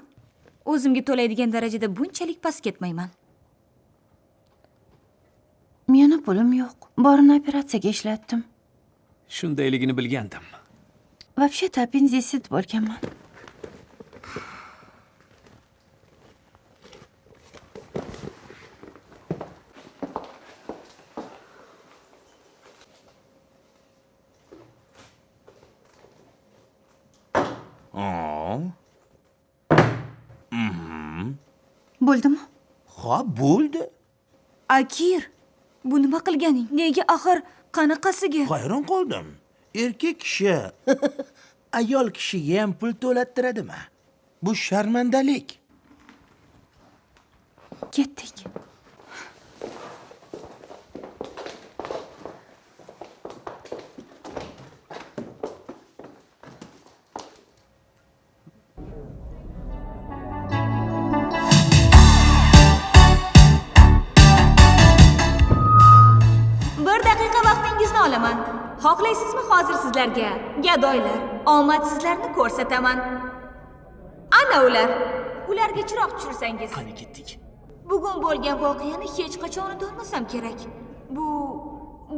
O'zimga to'laydigan darajada bunchalik past ketmayman. Meni pulim yo'q. Borini operatsiyaga ishlatdim. Shundayligini bilgandim. Вообще-то appendisit bo'lganman. Bo'ldimi? Ha, bo'ldi. Akir, bu nima qilganing? Nega axir qanaqasiga? Hayron qoldim. Erkak kishi ayol kishiga ham pul to'lattiradimi? Bu sharmandalik. Ketdik. Olaman. Xohlaysizmi hozir sizlarga gadoylar, omadsizlarni ko'rsataman. Ana ular. Ularga chiroq tushirsangiz. Qani ketdik. Bugun bo'lgan voqeani hech qachon unutolmasam kerak. Bu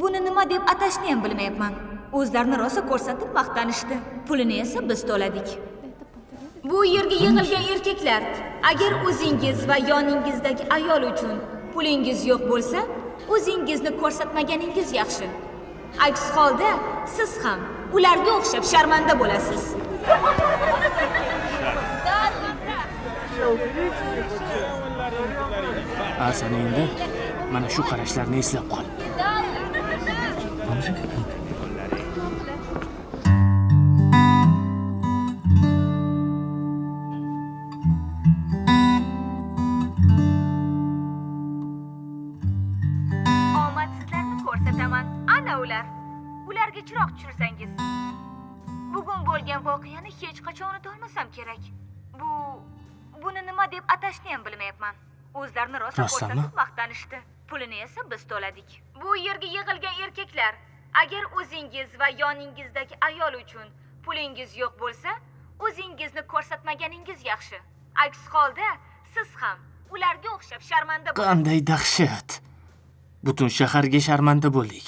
buni nima deb atashni ham bilmayapman. O'zlarini rosa ko'rsatib maqtanishdi. Pulini esa biz to'ladik. Bu yerga yig'ilgan erkaklar, agar o'zingiz va yoningizdagi ayol uchun pulingiz yo'q bo'lsa, o'zingizni ko'rsatmaganingiz yaxshi. Aks holda siz ham ularga o'xshab sharmanda bo'lasiz. Asana endi mana shu qarashlarni eslab qol. Omadsizlarni ko'rsataman. Ana ular. Ularga chiroq tushirsangiz. Bugun bo'lgan voqeani hech qachon unutolmasam kerak. Buni nima deb atashni ham bilmayapman. O'zlarini rosa ko'rsatib maqtanishdi. Pulini esa biz to'ladik. Bu yerga yig'ilgan erkaklar, agar o'zingiz va yoningizdagi ayol uchun pulingiz yo'q bo'lsa, o'zingizni ko'rsatmaganingiz yaxshi. Aks holda siz ham ularga o'xshab sharmanda bo'lasiz. Qanday dahshat. Butun shaharga sharmanda bo'ldik.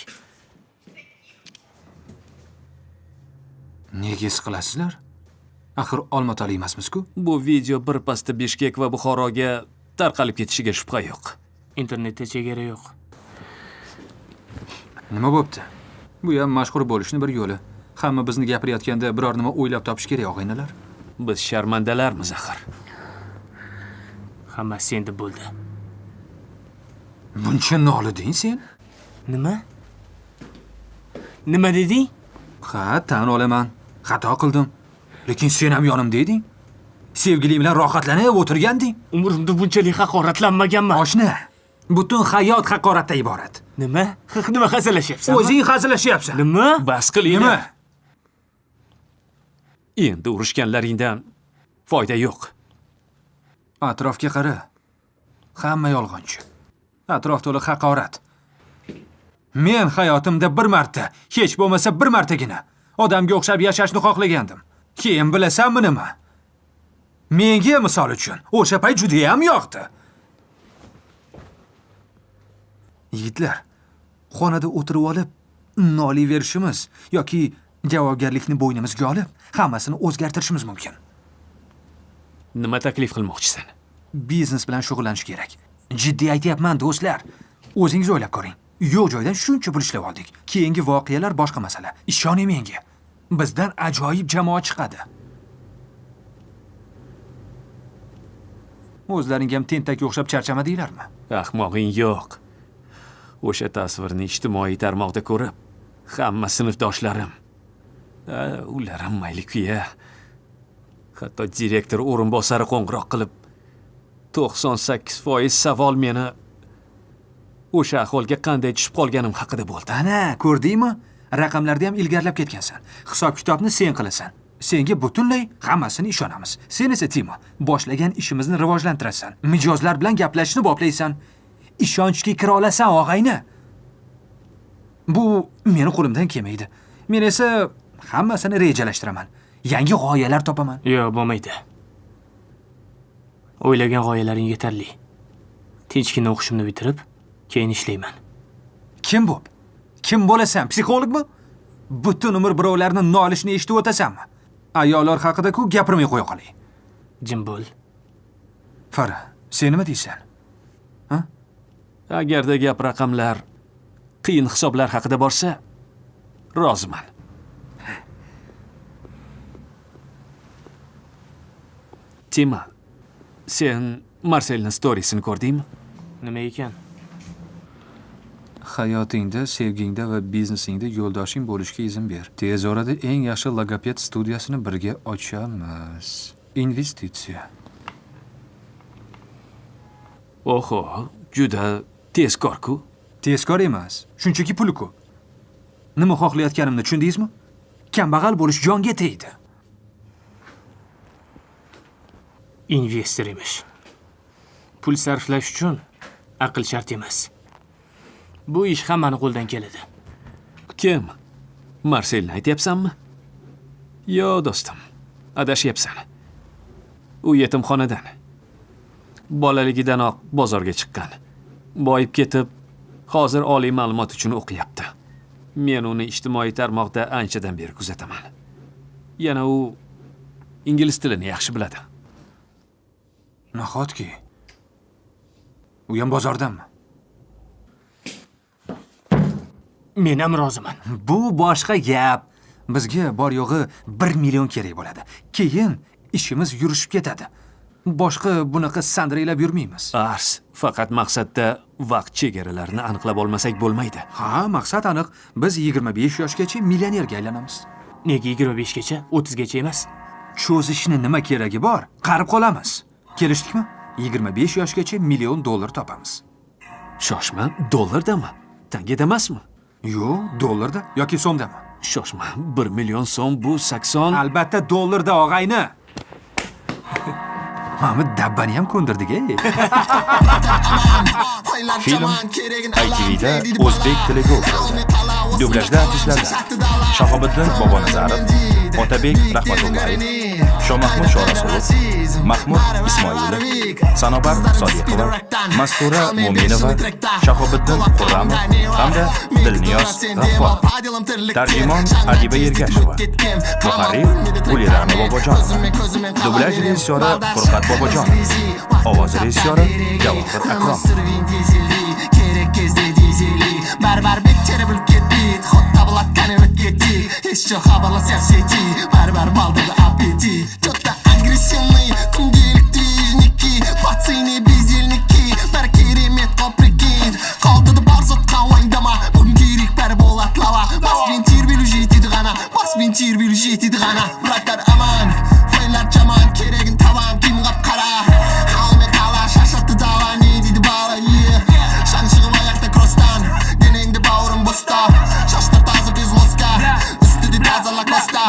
Nega his qilasizlar? Axir Olmatali emasmiz-ku? Bu video bir pasda Bishkek va Buxoroga tarqalib ketishiga shubha yo'q. Internetda chegara yo'q. Nima bo'pti? Bu ham mashhur bo'lishning bir yo'li. Hamma bizni gapirayotganda biror nima o'ylab topish kerak, og'aynalar. Biz sharmandalarmiz axir. Hammasi endi bo'ldi. Buncha noliding sen? Nima deding? Ha, tan olaman. Xato qildim. Lekin sen ham yonimda eding. Sevgiling bilan rohatlanib o'tirganding. Umrimda bunchalik haqoratlanmaganman. Oshna, butun hayot haqoratdan iborat. Nima? Nima hazilashyapsan? O'zing hazilashyapsan. Nima? Bas qilinglar. Endi urushganlaringdan foyda yo'q. Atrofga qara. Hamma yolg'onchi. Atrof to'la haqorat. Men hayotimda bir marta, hech bo'lmasa bir martagina odamga o'xshab yashashni xohlagandim. Keyin bilasanmi nima? Menga misol uchun o'sha payt juda ham yoqdi. Yigitlar, xonada o'tirib olib noliverishimiz yoki javobgarlikni bo'ynimizga olib, hammasini o'zgartirishimiz mumkin. Nima taklif qilmoqchisan? Biznes bilan shug'ullanish kerak. Jiddiy aytyapman, do'stlar. O'zingiz o'ylab ko'ring. Yo'q joydan shuncha pul ishlab oldik. Keyingi voqealar boshqa masala. Ishoning menga. Bizdan ajoyib jamoa chiqadi. O'zlaringga ham tentakka o'xshab charchamadinglarmi? Ahmoqing yo'q. O'sha tasvirni ijtimoiy tarmoqda ko'rib, hamma sinfdoshlarim, ular ham mayli-kuya. Hatto direktor o'rinbosari qo'ng'iroq qilib, 98% savol meni o'sha ahvolga qanday tushib qolganim haqida bo'ldi. Ana, ko'rdingmi? Raqamlarda ham ilgarilab ketgansan. Hisob-kitobni sen qilasan. Senga butunlay hammasini ishonamiz. Sen esa Timo, boshlagan ishimizni rivojlantirasan. Mijozlar bilan gaplashishni boplaysan. Ishonchga kira olasan, og'ayni. Bu meni qo'limdan kelmaydi. Men esa hammasini rejalashtiraman. Yangi g'oyalar topaman. Yo'q, bo'lmaydi. O'ylagan g'oyalaring yetarli. Tinchgina o'qishimni bitirib, keyin ishlayman. Kim bo'p? Kim bo'lasan? Psixologmi? Butun umr birovlarni nolishni eshitib o'tasanmi? Ayollar haqida-ku gapirmay qo'ya qolay. Jim bo'l. Farah, sen nima deysan? Ha? Agarda gap raqamlar, qiyin hisoblar haqida borsa, roziman. Tima, sen Marselning storiesini ko'rdingmi? Nima ekan? Hayotingda, sevgingda va biznesingda yo'ldoshing bo'lishga izn ber. Tez orada eng yaxshi logoped studiyasini birga ochamiz. Investitsiya. Oho, juda tezkor-ku. Tezkor emas, shunchaki puli-ku. Nima xohlayotganimni tushundingizmi? Kambag'al bo'lish jonga tegdi. Investor emish. Pul sarflash uchun aql shart emas. Bu ish hammani qo'ldan keladi. Kim? Marselni aytyapsanmi? Yo, do'stim, adashyapsan. U yetimxonadan. Bolaligidanoq bozorga chiqqan. Boyib ketib, hozir oliy ma'lumot uchun o'qiyapti. Men uni ijtimoiy tarmoqda anchadan beri kuzataman. Yana u ingliz tilini yaxshi biladi. Nahotki u ham bozordami? Men ham roziman. Bu boshqa gap. Bizga bor yo'g'i 1 million kerak bo'ladi. Keyin ishimiz yurishib ketadi. Boshqa bunaqa sandraylab yurmaymiz. Ars, faqat maqsadda vaqt chegaralarini aniqlab olmasak bo'lmaydi. Ha, maqsad aniq. Biz 25 yoshgacha millionerga aylanamiz. Nega 25 gacha, 30 gacha emas? Cho'zishni nima keragi bor? Qarib qolamiz. Kelishdikmi? 25 yoshgacha $1 million topamiz. Shoshma, dollardami? Tangada emasmi? Yo'q, dollarda yoki so'mdami? Shoshma, 1 million so'm bu 80. Albatta dollarda, og'ayni. Mana dabbani ham ko'ndirdik-ey. Film ITV'da o'zbek tiliga o'qitildi. Dublyajda artistlarda Shahobiddin Bobonazarov, Otabek Rahmatullayev, Shomahmud Shorasulov, Mahmud Ismoilov, Sanobar Sodiqova, Mastura Mo'minova, Shahobiddin Qurramov hamda Dilniyoz G'afforov. Tarjimon Adiba Ergasheva. Muharrir Gulirama Bobojonova. Dublyaj rejissyori Furqat Bobojonov. Ovoz rejissyori Javohir Akrom. Kerak kezde dizeli barbar bekchara bo'lib ketdik xuddi bulatdan o'tib ketdik hech joy xabarlasar seti barbar baldaga appetit to'ta agressionniy kundelik движники пацаны бездельники bir keremet qoprikin qoldida bor sotqan vangdama bugun kerak bir bo'lat lava bas bin tirbilu jetidi g'ana bas bin tirbilu jetidi g'ana brakar aman faylar chaman keragin tavam kim qap qara halme qala shashatdi dava ne dedi bala shan chiqib oyoqda crossdan denengda bavrim bo'sta shoshtir toza bez loska ustida tazala kosta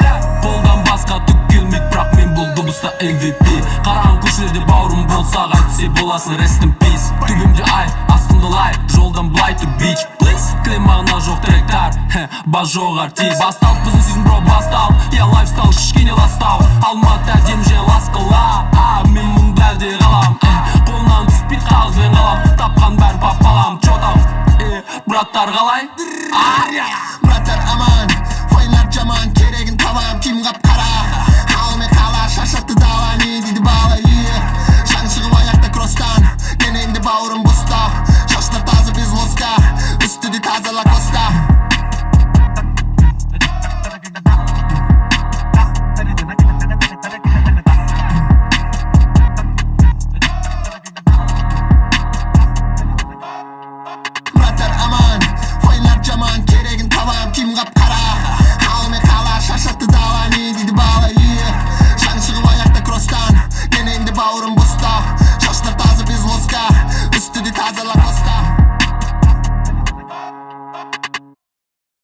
qo'ldan boshqa tukilmik biroq men buldum usta MVP qarang kuchlarda bavrim bo'lsa aytsa bo'lasin rest in peace tugimda ay astimda lay yo'ldan bulay tur bitch please klimag'na yo'q trektar bas yo'q artist bastal bizning sizin bro bastal ya lifestyle shishkina lastal almatta